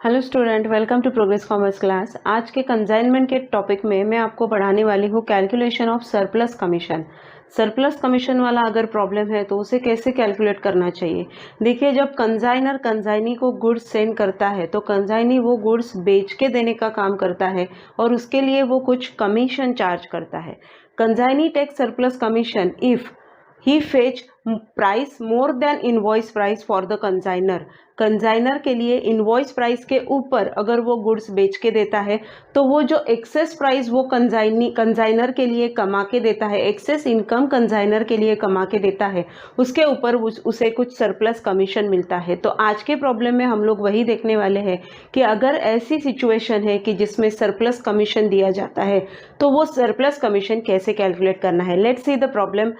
Hello student, welcome to progress commerce class. आज के consignment के टॉपिक में मैं आपको पढ़ाने वाली हूँ calculation of surplus commission. Surplus commission वाला अगर प्रॉब्लम है तो उसे कैसे कैलकुलेट करना चाहिए। देखिए, जब कंसाइनर कंसाइनी को गुड्स सेंड करता है तो कंसाइनी वो गुड्स बेच के देने का काम करता है और उसके लिए वो कुछ कमीशन चार्ज करता है। Consignee takes surplus commission if he fetch price more than invoice price for the consignor. Consignor के लिए इनवॉइस प्राइस के ऊपर अगर वो गुड्स बेच के देता है तो वो जो एक्सेस प्राइस वो कंसाइनर के लिए कमा के देता है, एक्सेस इनकम कंसाइनर के लिए कमा के देता है, उसके ऊपर उसे कुछ सरप्लस कमीशन मिलता है। तो आज के प्रॉब्लम में हम लोग वही देखने वाले हैं कि अगर ऐसी सिचुएशन है कि जिसमें सरप्लस कमीशन दिया जाता है तो वो सरप्लस कमीशन कैसे कैलकुलेट करना है। Let's see the problem.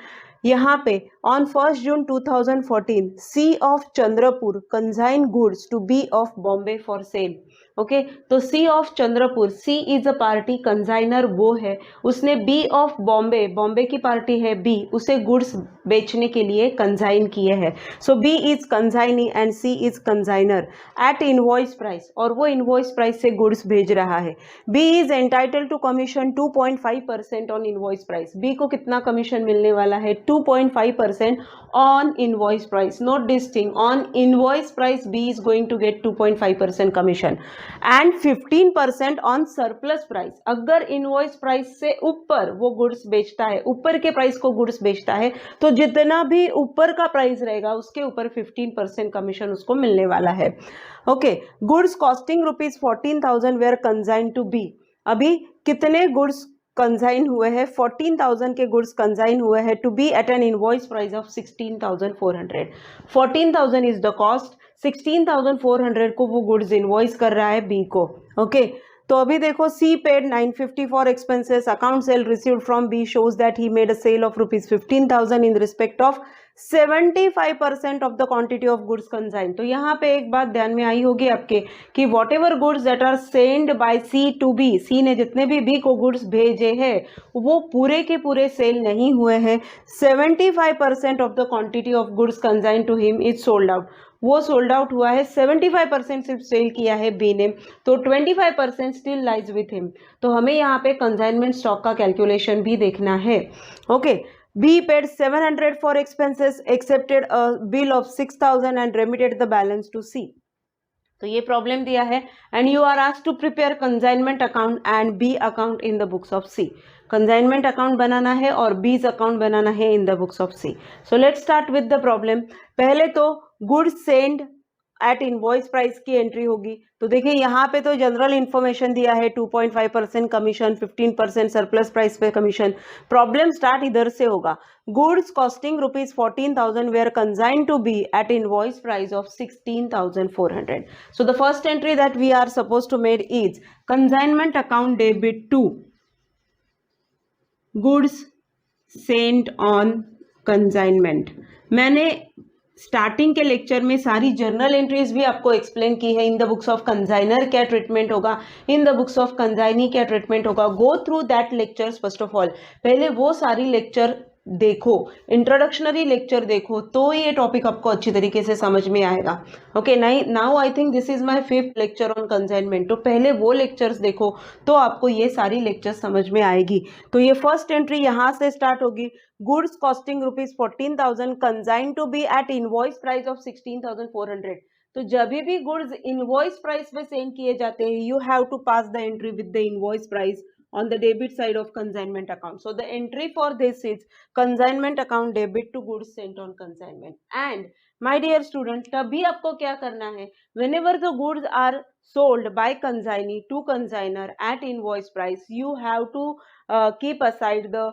यहाँ पे on 1 June 2014 C of Chandrapur consign goods to B of Bombay for sale. Okay, तो C of Chandrapur, C is a party, consignor वो है, उसने बी ऑफ बॉम्बे, बॉम्बे की पार्टी है बी, उसे गुड्स बेचने के लिए कंसाइन किए हैं। So B is consignee and C is consignor at invoice price, और वो इनवॉइस प्राइस से गुड्स भेज रहा है। B is entitled to commission 2.5% on invoice price. B को कितना कमीशन मिलने वाला है? 2.5% on invoice price. Note this thing, on invoice price B is going to get 2.5% commission and 15% on surplus price. अगर invoice price से ऊपर वो goods बेचता है, ऊपर के प्राइस को गुड्स बेचता है, तो जितना भी ऊपर का प्राइस रहेगा उसके ऊपर 15% कमीशन उसको मिलने वाला है। Okay, goods costing ₹14,000 were consign to B. अभी कितने गुड्स कंसाइन हुए हैं? 14,000 के गुड्स कंसाइन हुए हैं to B at an invoice price of 16,400। 14,000 is the cost, 16,400 को वो गुड्स इनवॉइस कर रहा है बी को। ओके, तो अभी देखो, C paid 950 for expenses, account sale received from B shows that he made a sale of ₹15,000 in respect of 75% of the quantity of goods consign. तो यहाँ पे एक बात ध्यान में आई होगी आपके कि whatever goods that are send by C to B, C ने जितने भी बी को गुड्स भेजे हैं वो पूरे के पूरे सेल नहीं हुए हैं। 75% of the quantity of goods consign to him is sold out. वो सोल्ड आउट हुआ है, 75% सिर्फ सेल किया है बी ने, तो 25% स्टिल लाइज विथ हिम। तो हमें यहाँ पे कंसाइनमेंट स्टॉक का कैलकुलेशन भी देखना है। Okay, B paid 700 for expenses, accepted a bill of 6,000 and remitted the balance to C. तो ये प्रॉब्लम दिया है and you are asked to prepare consignment account and B account in the books of C. Consignment account बनाना है और B's account बनाना है in the books of C. So let's start with the problem. पहले तो goods send at invoice price की entry होगी। तो देखिए, यहाँ पे तो जनरल इन्फॉर्मेशन दिया है, 2.5% कमीशन, 15% सरप्लस प्राइस पे कमीशन। प्रॉब्लम स्टार्ट इधर से होगा। Goods costing ₹14,000 were consign to B at invoice price of 16,400. So the first entry that we are supposed to make is consignment account debit to goods sent on consignment. मैंने starting के lecture में सारी journal entries भी आपको explain की है। In the books of consignor क्या treatment होगा, in the books of consignee क्या ट्रीटमेंट होगा। Go through that lectures first of all. पहले वो सारी लेक्चर देखो, इंट्रोडक्शनरी लेक्चर देखो, तो ये टॉपिक आपको अच्छी तरीके से समझ में आएगा। Okay, now I think this is my 5th lecture on consignment. तो पहले वो लेक्चर्स देखो तो आपको ये सारी लेक्चर्स समझ में आएगी। तो ये फर्स्ट एंट्री यहाँ से स्टार्ट होगी। Goods costing ₹14,000 consign to B at invoice price of 16,400। तो जब भी गुड्स इनवॉइस प्राइस पे सेंड किए जाते हैं, you have to pass the entry with the invoice price on the debit side of consignment account. So the entry for this is consignment account debit to goods sent on consignment. And my dear student, तभी आपको क्या करना है, whenever the goods are sold by consignee to consigner at invoice price, you have to keep aside the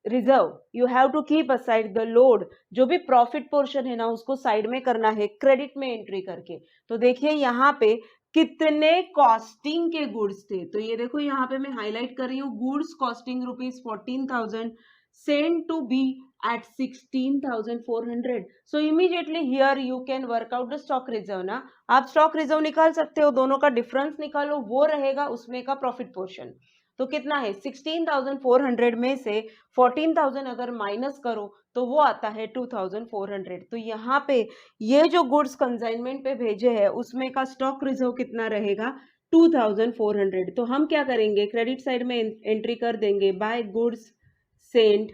reserve, you have to keep aside the load. जो भी profit portion है ना उसको साइड में करना है, क्रेडिट में एंट्री करके। तो देखिए यहाँ पे कितने कॉस्टिंग के गुड्स थे, तो ये देखो यहाँ पे मैं हाईलाइट कर रही हूँ, goods costing ₹14,000 send to B at 16,400. So immediately here you can work out the stock reserve ना। आप स्टॉक रिजर्व निकाल सकते हो, दोनों का डिफरेंस निकालो, वो रहेगा उसमें का प्रॉफिट पोर्शन। तो कितना है, 16,400 में से 14,000 अगर माइनस करो तो वो आता है 2400। तो यहाँ पे ये जो गुड्स कंसाइनमेंट पे भेजे हैं उसमें का स्टॉक रिजर्व कितना रहेगा, 2400। तो हम क्या करेंगे, क्रेडिट साइड में एंट्री कर देंगे बाय गुड्स सेंट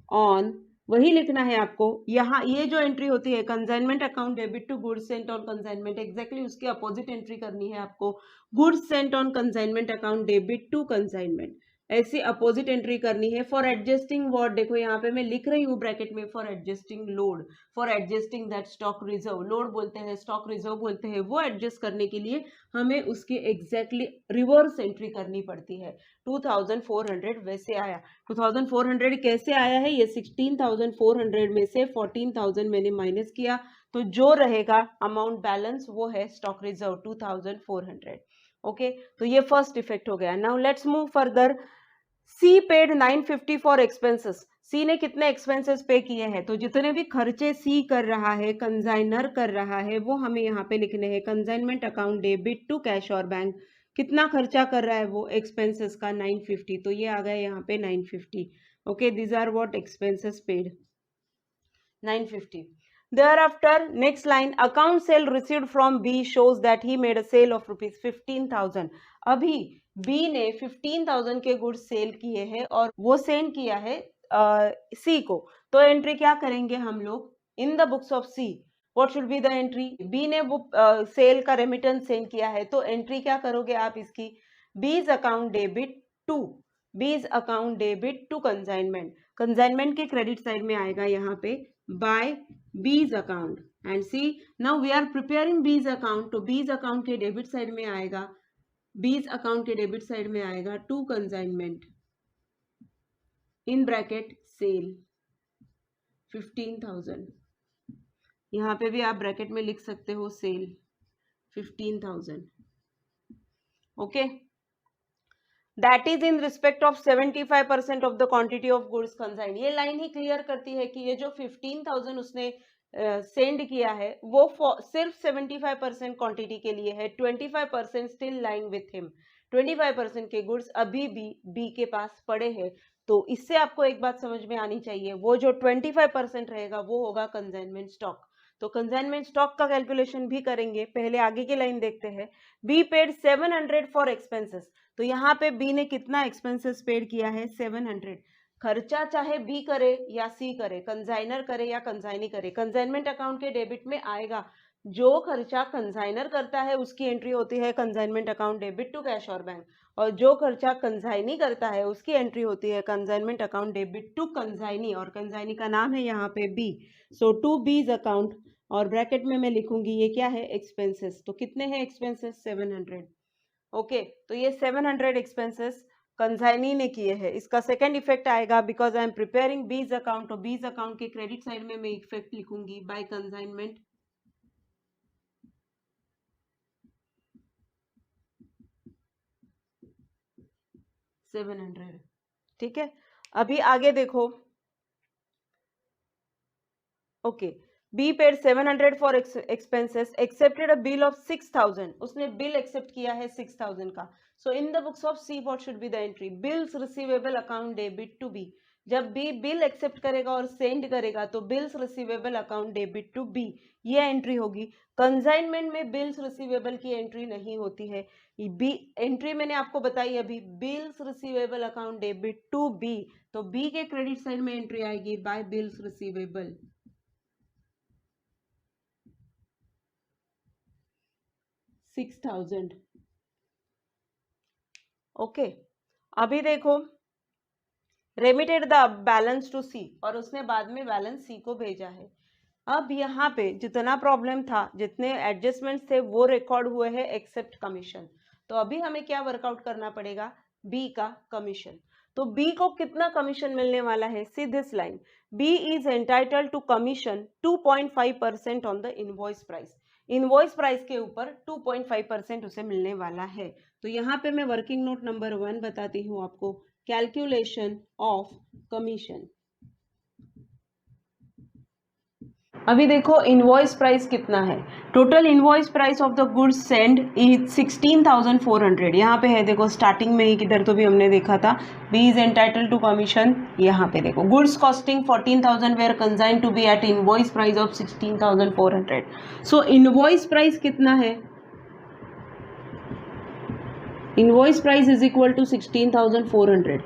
ऑन, वही लिखना है आपको। यहाँ ये जो एंट्री होती है consignment account debit to goods sent on consignment, exactly उसकी अपोजिट एंट्री करनी है आपको, goods sent on consignment account debit to consignment, ऐसी अपोजिट एंट्री करनी है। फॉर एडजस्टिंग व्हाट, देखो यहाँ पे मैं लिख रही हूँ ब्रैकेट में, for adjusting load, for adjusting that stock reserve, load बोलते हैं स्टॉक रिजर्व बोलते हैं, वो एडजस्ट करने के लिए हमें उसकी एग्जैक्टली रिवर्स एंट्री करनी पड़ती है। 2400 वैसे आया। 2400 कैसे आया है, ये 16,400 में से 14,000 मैंने माइनस किया, तो जो रहेगा अमाउंट बैलेंस वो है स्टॉक रिजर्व 2400। ओके, तो ये फर्स्ट इफेक्ट हो गया। Now let's move further. C paid 950 for expenses, C ने कितने एक्सपेंसेस पे किए हैं, तो जितने भी खर्चे सी कर रहा है, कंसाइनर कर रहा है, वो हमें यहाँ पे लिखने हैं। Consignment account debit to cash और बैंक, कितना खर्चा कर रहा है वो एक्सपेंसेस का, 950, तो ये आ गया यहाँ पे 950। Okay, these are what expenses paid 950। Thereafter, next line, account sale received from B shows that he made a sale of rupees 15,000। अभी B ने 15,000 के गुड्स सेल किए हैं और वो सेंड किया है C को, तो एंट्री क्या करेंगे हम लोग, इन the books of C what should be the entry, B ने वो सेल का रेमिटेंस सेंड किया है, तो एंट्री क्या करोगे आप इसकी, B's account debit to, B's account debit to consignment, consignment के क्रेडिट साइड में आएगा यहाँ पे by B's account, and see now we are preparing B's account, तो B's account के डेबिट साइड में आएगा, B's account के डेबिट साइड में आएगा to consignment in bracket sale 15,000, यहाँ पे भी आप ब्रैकेट में लिख सकते हो sale 15,000। Okay, that is in respect of 75% of the quantity of goods consigned. ये लाइन ही क्लियर करती है कि ये जो 15,000 उसने सेंड किया है वो सिर्फ 75% क्वांटिटी के लिए है, 25% स्टिल लाइंग विथ हिम, 25% के गुड्स अभी भी बी के पास पड़े हैं। तो इससे आपको एक बात समझ में आनी चाहिए, वो जो 25% रहेगा वो होगा कंसाइनमेंट स्टॉक। तो कंसाइनमेंट स्टॉक का कैलकुलेशन भी करेंगे, पहले आगे की लाइन देखते हैं। बी पेड 700 फॉर एक्सपेंसेस, तो यहाँ पे बी ने कितना एक्सपेंसेस पेड किया है, 700। खर्चा चाहे बी करे या सी करे, कंसाइनर करे या कंसाइनी करे, कंसाइनमेंट अकाउंट के डेबिट में आएगा। जो खर्चा कंसाइनर करता है उसकी एंट्री होती है consignment account debit to cash और बैंक, और जो खर्चा कंसाइनी करता है उसकी एंट्री होती है consignment account debit to consignee, और कंसाइनी का नाम है यहाँ पे B, so to B's account, और ब्रैकेट में मैं लिखूंगी ये क्या है, एक्सपेंसेस। तो कितने हैं एक्सपेंसेस, 700। ओके, तो ये 700 एक्सपेंसेस कंसाइनी ने किए हैं। इसका सेकंड इफेक्ट आएगा, बिकॉज आई एम प्रिपेयरिंग बीज अकाउंट, तो बीज अकाउंट के क्रेडिट साइड में मैं इफेक्ट लिखूंगी बाय कंसाइनमेंट 700। ठीक है, अभी आगे देखो। Okay, B paid 700 for expenses, accepted a bill of 6,000, उसने बिल एक्सेप्ट किया है 6,000 का। So in the books of C what should be the entry, bills receivable account debit to B, जब बी बिल एक्सेप्ट करेगा और send करेगा तो bills receivable account debit to B, ये एंट्री होगी। कंसाइनमेंट में बिल्स रिसीवेबल की entry नहीं होती है, बी एंट्री मैंने आपको बताई अभी, bills receivable account debit to B, तो बी के क्रेडिट साइड में एंट्री आएगी बाय बिल्स रिसीवेबल 6,000। ओके, अभी देखो, remitted the balance to C, और उसने बाद में बैलेंस सी को भेजा है। अब यहाँ पे जितना प्रॉब्लम था, जितने एडजस्टमेंट्स थे वो रिकॉर्ड हुए हैं एक्सेप्ट कमीशन। तो अभी हमें क्या वर्कआउट करना पड़ेगा, बी का कमीशन। तो बी को कितना कमीशन मिलने वाला है, see this line, B is entitled to commission 2.5% on the invoice price, invoice price के ऊपर 2.5% उसे मिलने वाला है। तो यहाँ पे मैं वर्किंग नोट नंबर 1 बताती हूँ आपको, कैलकुलेशन ऑफ कमीशन। अभी देखो इनवॉइस प्राइस कितना है, total invoice price of the goods send is 16,400। यहाँ पे है देखो स्टार्टिंग में ही, किधर तो भी हमने देखा था, B is entitle to commission. यहाँ पे देखो goods costing 14,000 were consigned to B at invoice price of 16,400। So invoice price कितना है, invoice price is equal to 16,400।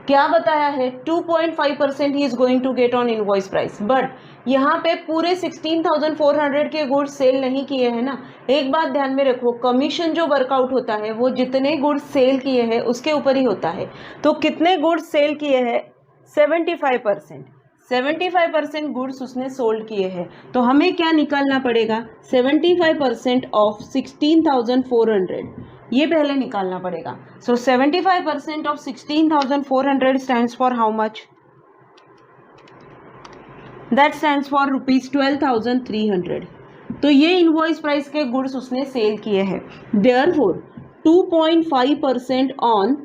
क्या बताया है, 2.5% he is going to get on invoice price. But यहाँ पे पूरे 16,400 के गुड्स सेल नहीं किए हैं ना। एक बात ध्यान में रखो, कमीशन जो वर्कआउट होता है वो जितने गुड्स सेल किए हैं उसके ऊपर ही होता है। तो कितने गुड्स सेल किए हैं, 75%। 75% गुड्स उसने सोल्ड किए हैं। तो हमें क्या निकालना पड़ेगा, 75% ऑफ 16,400, ये पहले निकालना पड़ेगा। So 75% of 16,400 stands for how much, that stands for ₹12,300। तो ये इनवॉइस प्राइस के गुड्स उसने सेल किए हैं। Therefore 2.5% on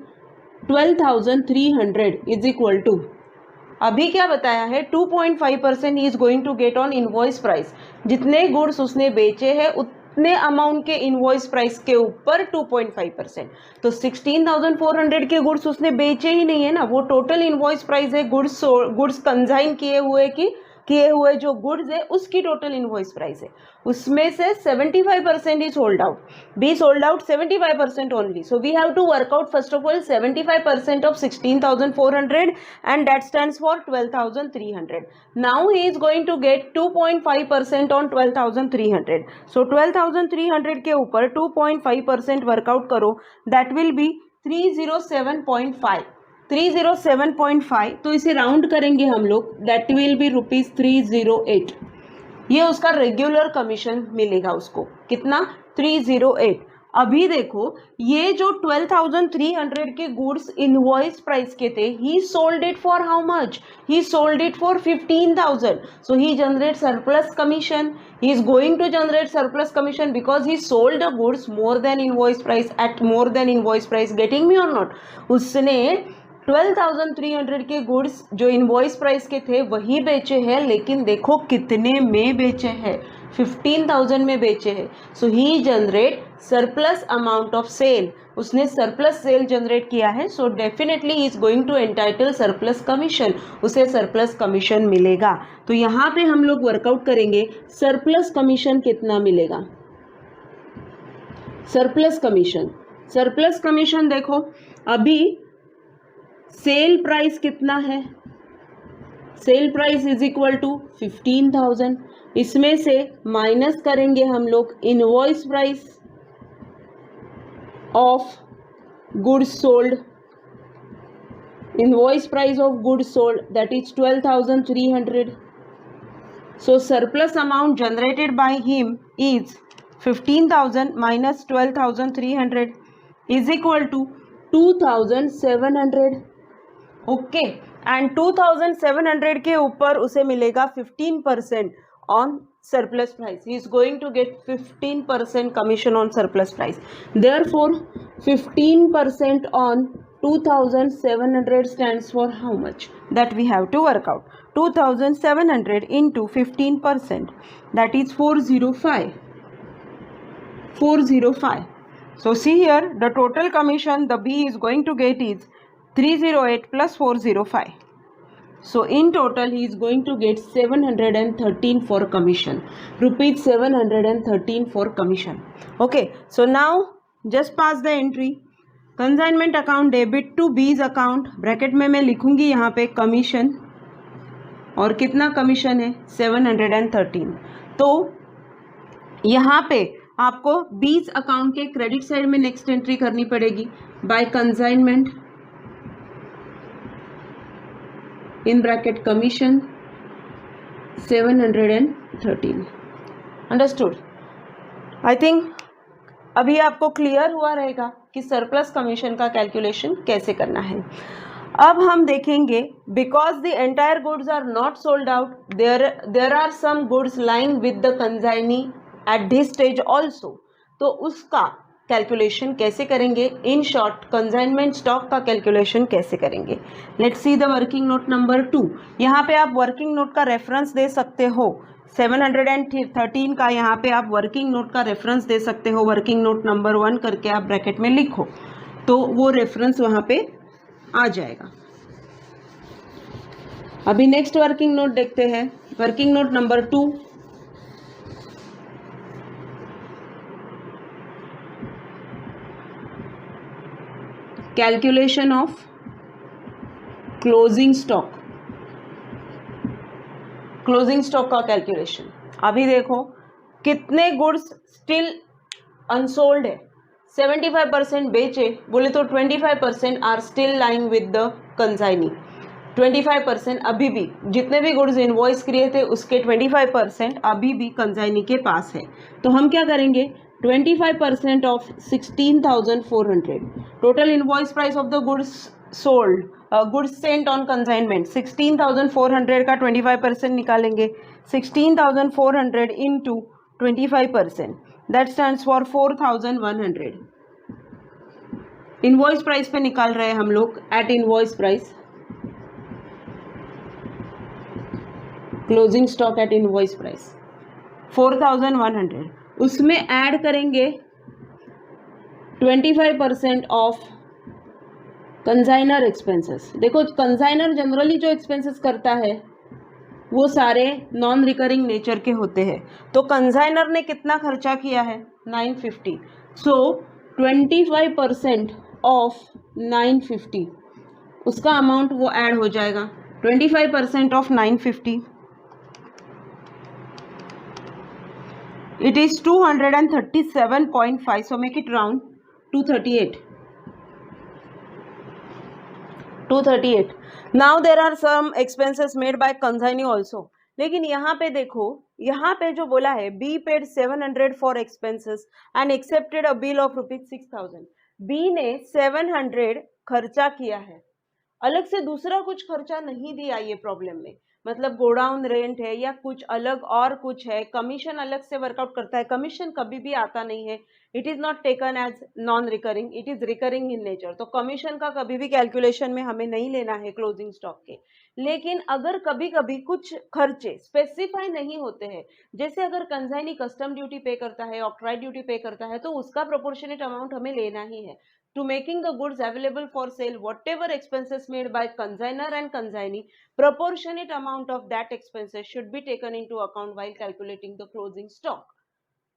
12,300 is equal to, अभी क्या बताया है, 2.5% is going to get on invoice price. जितने गुड्स उसने बेचे हैं उतने अमाउंट के इनवॉइस प्राइस के ऊपर 2.5%। तो 16,400 के गुड्स उसने बेचे ही नहीं है ना, वो टोटल इनवॉइस प्राइस है गुड्स कंसाइन किए हुए जो गुड्स है उसकी टोटल इनवॉइस प्राइस है। उसमें से 75% is sold out, B sold out 75% only. So we have to work out first of all 75% of 16,400 and that stands for 12,300। Now he is going to get 2.5% on 12,300। So 12,300 के ऊपर 2.5% workout करो, that will B 307.5। 307.5, तो इसे round करेंगे हम लोग, that will B ₹308। ये उसका रेगुलर कमीशन मिलेगा उसको, कितना, 308। अभी देखो ये जो 12,300 के गुड्स इनवॉइस प्राइस के थे, ही sold it for how much, he sold it for 15,000। So he generate surplus commission, he is going to generate surplus commission because he sold the goods more than invoice price at more than invoice price, getting me or not। उसने 12,300 के goods जो invoice price के थे वही बेचे हैं, लेकिन देखो कितने में बेचे हैं, 15,000 में बेचे हैं। So he generate surplus amount of sale, उसने सरप्लस सेल जनरेट किया है। So definitely he is going to entitle surplus commission, उसे सरप्लस कमीशन मिलेगा। तो यहाँ पे हम लोग वर्कआउट करेंगे सरप्लस कमीशन कितना मिलेगा। सरप्लस कमीशन देखो, अभी सेल प्राइस कितना है, sale price is equal to 15,000। इसमें से माइनस करेंगे हम लोग invoice price of goods sold, invoice price of goods sold that is 12,300। So surplus amount generated by him is 15,000 minus 12,300 is equal to 2,700। Okay, and 2,700 के ऊपर उसे मिलेगा 15% on surplus price. He is going to get 15% commission on surplus price. Therefore 15% on 2,700 stands for how much, that we have to work out. 2,700 into 15%, that is 405. So see here, the total commission the B is going to get is 308 plus 405. So in total he is going to get 713 for commission, rupees 713 for commission. Okay, so now just pass the entry. Consignment account debit to B's account, bracket में मैं लिखूंगी यहाँ पे commission, और कितना commission है 713। तो यहाँ पे आपको B's अकाउंट के क्रेडिट साइड में नेक्स्ट एंट्री करनी पड़ेगी, by consignment in bracket commission 713. Understood? I think अभी आपको क्लियर हुआ रहेगा कि सरप्लस कमीशन का कैलकुलेशन कैसे करना है। अब हम देखेंगे, because the entire goods are not sold out, there are some goods lying with the consignee at this stage also. तो उसका कैलकुलेशन कैसे करेंगे, इन शॉर्ट कंसाइनमेंट स्टॉक का कैलकुलेशन कैसे करेंगे। Let's see the working note number 2। यहाँ पे आप वर्किंग नोट का रेफरेंस दे सकते हो 713 का यहाँ पे आप वर्किंग नोट का रेफरेंस दे सकते हो, वर्किंग नोट नंबर 1 करके आप ब्रैकेट में लिखो तो वो रेफरेंस वहाँ पे आ जाएगा। अभी नेक्स्ट वर्किंग नोट देखते हैं, working note number 2। Calculation of closing stock, closing stock का कैलकुलेशन। अभी देखो कितने गुड्स स्टिल अनसोल्ड है, 75% बेचे बोले तो 25% are still lying with the consignee. 25% अभी भी जितने भी गुड्स इनवॉइस किए थे उसके 25% अभी भी कंसाइनी के पास है। तो हम क्या करेंगे, 25% of 16,400, total invoice price of the goods sold, goods sent on consignment 16,400 का 25% निकालेंगे। 16,400 into 25%, that stands for 4,100। Invoice price पे निकाल रहे हैं हम लोग, at invoice price, closing stock at invoice price 4,100। उसमें ऐड करेंगे 25% ऑफ कंसाइनर एक्सपेंसेस। देखो कंसाइनर जनरली जो एक्सपेंसेस करता है वो सारे नॉन रिकरिंग नेचर के होते हैं। तो कंसाइनर ने कितना खर्चा किया है, 950। सो 25% ऑफ 950 उसका अमाउंट वो ऐड हो जाएगा। 25% of 950 it is 237.5, so make it round, 238. Now there are some expenses made by consignee also, लेकिन यहाँ पे देखो, यहाँ पे जो बोला है B paid 700 for expenses and accepted a bill of ₹6,000। B ने 700 खर्चा किया है, अलग से दूसरा कुछ खर्चा नहीं दिया ये प्रॉब्लम में, मतलब गोडाउन रेंट है या कुछ अलग और कुछ है, कमीशन अलग से वर्कआउट करता है। कमीशन कभी भी आता नहीं है, it is not taken as non recurring, it is recurring in nature. तो कमीशन का कभी भी कैलकुलेशन में हमें नहीं लेना है क्लोजिंग स्टॉक के। लेकिन अगर कभी कभी कुछ खर्चे स्पेसिफाई नहीं होते हैं, जैसे अगर कंसाइनी कस्टम ड्यूटी पे करता है, ऑक्ट्राइड ड्यूटी पे करता है, तो उसका प्रोपोर्शनेट अमाउंट हमें लेना ही है। To making the goods available for sale, whatever expenses made by consignor and consignee, proportionate amount of that expenses should be taken into account while calculating the closing stock।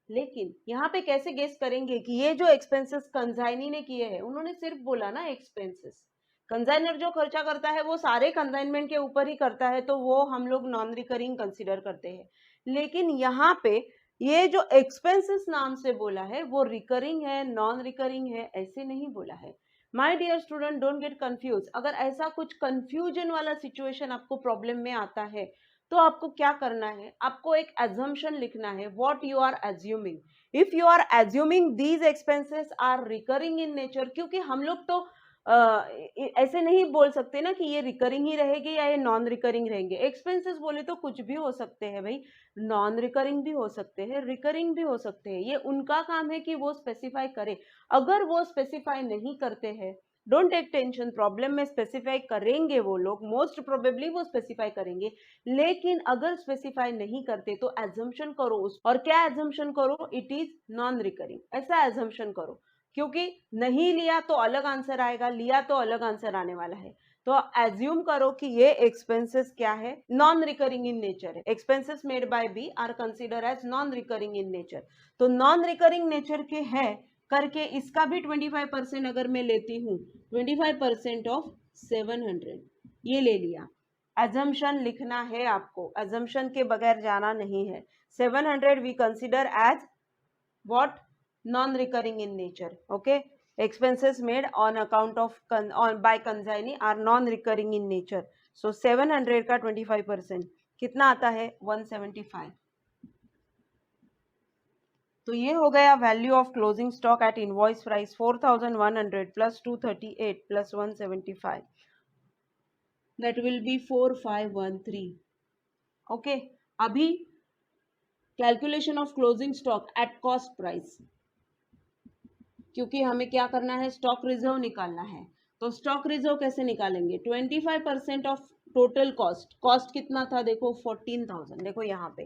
लेकिन यहाँ पे कैसे guess करेंगे कि ये जो एक्सपेंसेस कंसाइनी ने किए हैं, उन्होंने सिर्फ बोला ना एक्सपेंसेस, कंसाइनर जो खर्चा करता है वो सारे कंसाइनमेंट के ऊपर ही करता है, तो वो हम लोग नॉन रिकरिंग कंसीडर करते हैं। लेकिन यहाँ पे ये जो एक्सपेंसेस नाम से बोला है वो रिकरिंग है, नॉन रिकरिंग है, ऐसे नहीं बोला है। My dear student, don't get confuse. अगर ऐसा कुछ कंफ्यूजन वाला सिचुएशन आपको प्रॉब्लम में आता है तो आपको क्या करना है, आपको एक एजम्पशन लिखना है, what you are assuming. If you are assuming these expenses are recurring in nature, क्योंकि हम लोग तो ऐसे नहीं बोल सकते ना कि ये रिकरिंग ही रहेगी या ये नॉन रिकरिंग रहेंगे। एक्सपेंसेस बोले तो कुछ भी हो सकते हैं भाई, नॉन रिकरिंग भी हो सकते हैं, रिकरिंग भी हो सकते हैं। ये उनका काम है कि वो स्पेसिफाई करे। अगर वो स्पेसिफाई नहीं करते हैं, डोंट टेक टेंशन, प्रॉब्लम में स्पेसिफाई करेंगे वो लोग, मोस्ट प्रोबेबली वो स्पेसिफाई करेंगे। लेकिन अगर स्पेसिफाई नहीं करते तो एजम्पशन करो उस, और क्या एजम्पशन करो, इट इज नॉन रिकरिंग, ऐसा एजम्पशन करो। क्योंकि नहीं लिया तो अलग आंसर आएगा, लिया तो अलग आंसर आने वाला है। तो एज्यूम करो कि ये एक्सपेंसेस क्या है, नॉन रिकरिंग इन नेचर है। Expenses made by B are consider as non recurring in nature. तो नॉन रिकरिंग नेचर के है करके इसका भी 25% अगर मैं लेती हूँ, 25% ऑफ 700 ये ले लिया। एजम्पशन लिखना है आपको, एजम्पशन के बगैर जाना नहीं है। 700 we consider as what, non recurring in nature, okay। expenses made on account of by consignee are non recurring in nature, so 700 का 25% कितना आता है, 175। तो ये हो गया value of closing stock at invoice price 4100 plus 238 plus 175, that will be 4513, okay. अभी calculation of closing stock at cost price, क्योंकि हमें क्या करना है, स्टॉक रिजर्व निकालना है। तो स्टॉक रिजर्व कैसे निकालेंगे, 25% ऑफ टोटल कॉस्ट। कॉस्ट कितना था देखो, 14,000, देखो यहाँ पे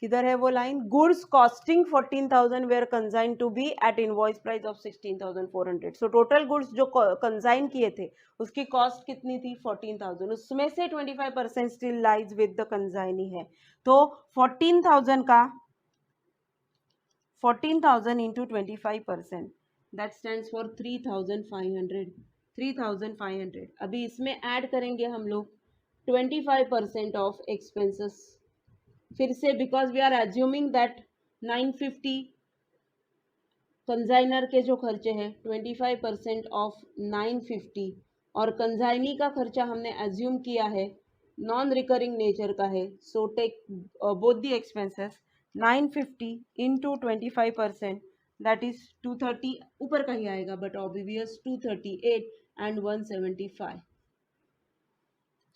किधर है वो line, goods costing 14,000 were consign to B at invoice price of 16,400। So total goods जो कंसाइन किए थे उसकी कॉस्ट कितनी थी 14,000, उसमें से 25% still lies with the consignee है। तो 14,000 इंटू 25% दैट स्टैंड्स फॉर 3,500। 3,500 अभी इसमें ऐड करेंगे हम लोग 25% ऑफ एक्सपेंसेस फिर से, because we are assuming that 950 consignor के जो खर्चे हैं 25% ऑफ 950 और कंजाइनी का खर्चा हमने एज्यूम किया है नॉन रिकरिंग नेचर का है। So take both the expenses 950 into 25% that is 230, ऊपर का ही आएगा बट ऑब्वियस 238 एंड 175।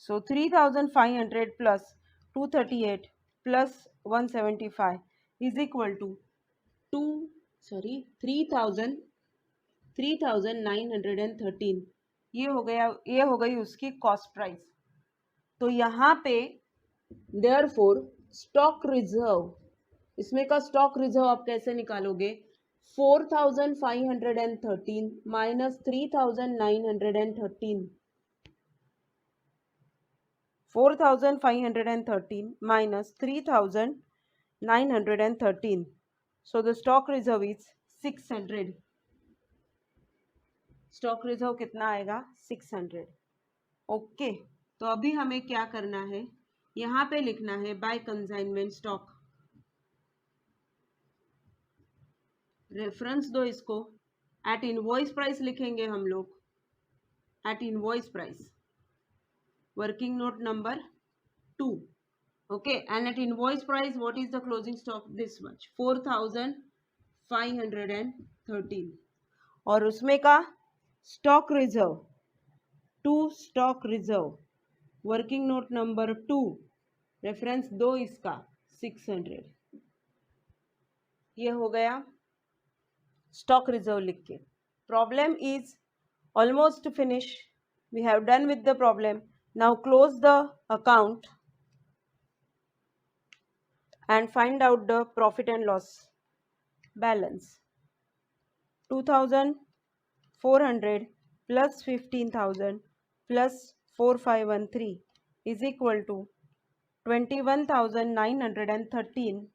सो 3,500 plus 238 plus 175 is equal to 3,913। ये हो गई उसकी कॉस्ट प्राइस। तो यहाँ पे देयरफॉर स्टॉक रिजर्व, इसमें का स्टॉक रिजर्व आप कैसे निकालोगे, 4,513 minus 3,913, 4,513 minus 3,913. So the stock reserve is 600. Stock reserve कितना आएगा 600। ओके, तो अभी हमें क्या करना है, यहाँ पे लिखना है बाय कंसाइनमेंट स्टॉक। रेफरेंस दो इसको, एट इनवॉइस प्राइस लिखेंगे हम लोग, at invoice price, working note number 2. Okay, and at invoice price what is the closing stock, this much 4,513 और उसमें का stock reserve, to stock reserve, working note number 2, reference दो इसका 600। ये हो गया स्टॉक रिजर्व लिख के। Problem is almost finish, we have done with the problem. Now close the account and find out the profit and loss balance. 2,400 plus 15,000 plus 4,513 is equal to 21,913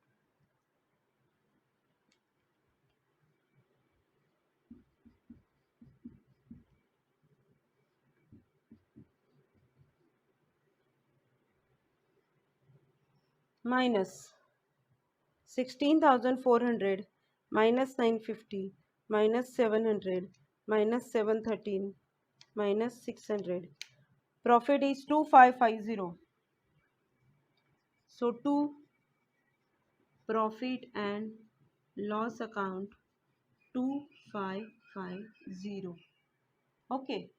minus 16,400 minus 950 minus 700 minus 713 minus 600. Profit is 2,550. So to profit and loss account 2,550. Okay,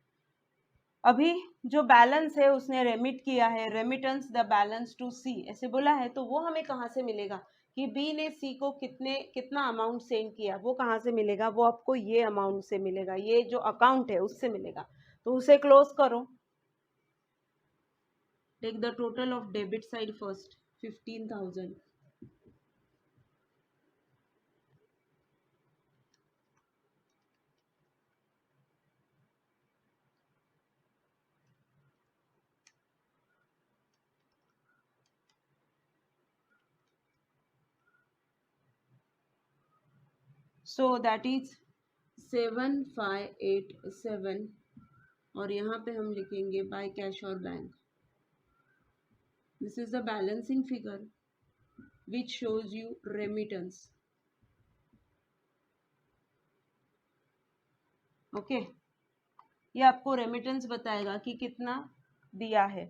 अभी जो balance है उसने remit किया है, remittance the balance to सी ऐसे बोला है, तो वो हमें कहाँ से मिलेगा कि बी ने सी को कितना अमाउंट सेंड किया, वो कहाँ से मिलेगा, वो आपको ये अमाउंट से मिलेगा, ये जो अकाउंट है उससे मिलेगा। तो उसे क्लोज करो। Take the total of debit side first 15,000, so that is 7,587 और यहाँ पे हम लिखेंगे बाय कैश और bank. This is the balancing figure which shows you remittance. Okay, ये आपको रेमिटेंस बताएगा कि कितना दिया है।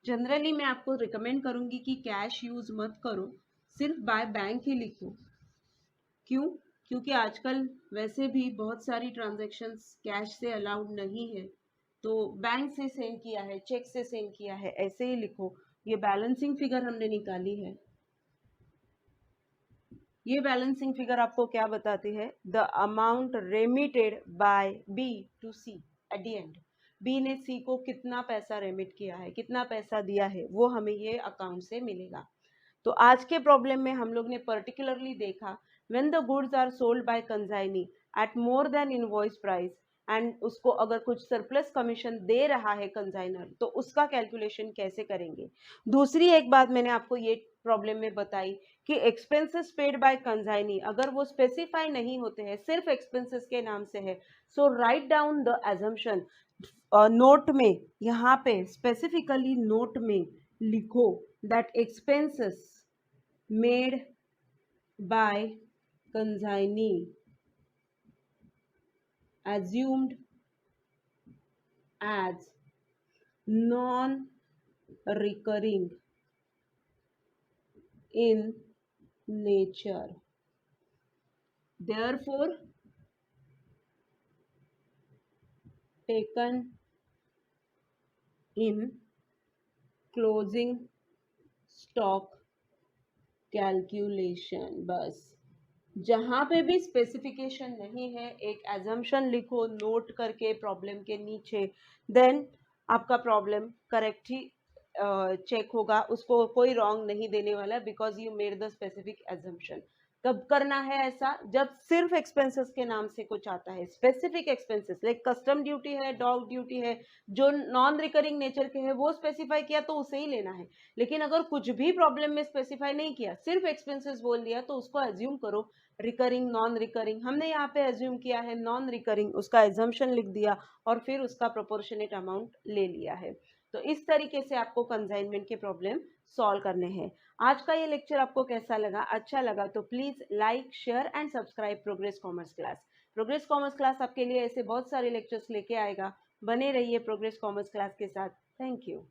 जनरली मैं आपको रिकमेंड करूंगी कि कैश यूज मत करो, सिर्फ बाय बैंक ही लिखो। क्यों? क्योंकि आजकल वैसे भी बहुत सारी ट्रांजैक्शंस कैश से अलाउड नहीं है, तो बैंक से सेंड किया है, चेक से सेंड किया है, ऐसे ही लिखो। ये बैलेंसिंग फिगर हमने निकाली है। ये बैलेंसिंग फिगर आपको क्या बताती है, the amount remitted by B to C at the end. B ने सी को कितना पैसा रेमिट किया है, कितना पैसा दिया है, वो हमें ये अकाउंट से मिलेगा। तो आज के प्रॉब्लम में हम लोग ने पर्टिकुलरली देखा when the goods are sold by consignee at more than invoice price and उसको अगर कुछ सरप्लस कमीशन दे रहा है कंसाइनर तो उसका कैलकुलेशन कैसे करेंगे। दूसरी एक बात मैंने आपको ये प्रॉब्लम में बताई कि एक्सपेंसेस पेड बाय कंसाइनी अगर वो स्पेसिफाई नहीं होते हैं, सिर्फ एक्सपेंसेस के नाम से है, so write down the assumption. Note में यहाँ पे स्पेसिफिकली नोट में लिखो that expenses made by consignee assumed as non-recurring in nature, therefore taken in closing stock calculation. बस जहां पे भी स्पेसिफिकेशन नहीं है एक एजम्पशन लिखो नोट करके प्रॉब्लम के नीचे, देन आपका प्रॉब्लम करेक्ट ही चेक होगा, उसको कोई रॉन्ग नहीं देने वाला because you made the specific assumption. कब करना है ऐसा? जब सिर्फ एक्सपेंसेस के नाम से कुछ आता है, specific expenses like custom duty है, डॉग ड्यूटी है, जो नॉन रिकरिंग नेचर के है वो स्पेसिफाई किया तो उसे ही लेना है। लेकिन अगर कुछ भी प्रॉब्लम में स्पेसिफाई नहीं किया, सिर्फ एक्सपेंसेस बोल दिया, तो उसको एज्यूम करो रिकरिंग नॉन रिकरिंग। हमने यहाँ पे एज्यूम किया है नॉन रिकरिंग, उसका एजम्पशन लिख दिया और फिर उसका प्रोपोर्शनेट अमाउंट ले लिया है। तो इस तरीके से आपको कंसाइनमेंट के प्रॉब्लम सॉल्व करने हैं। आज का ये लेक्चर आपको कैसा लगा? अच्छा लगा तो please like share and subscribe progress commerce class. Progress commerce class आपके लिए ऐसे बहुत सारे लेक्चर्स लेके आएगा। बने रहिए प्रोग्रेस कॉमर्स क्लास के साथ। Thank you.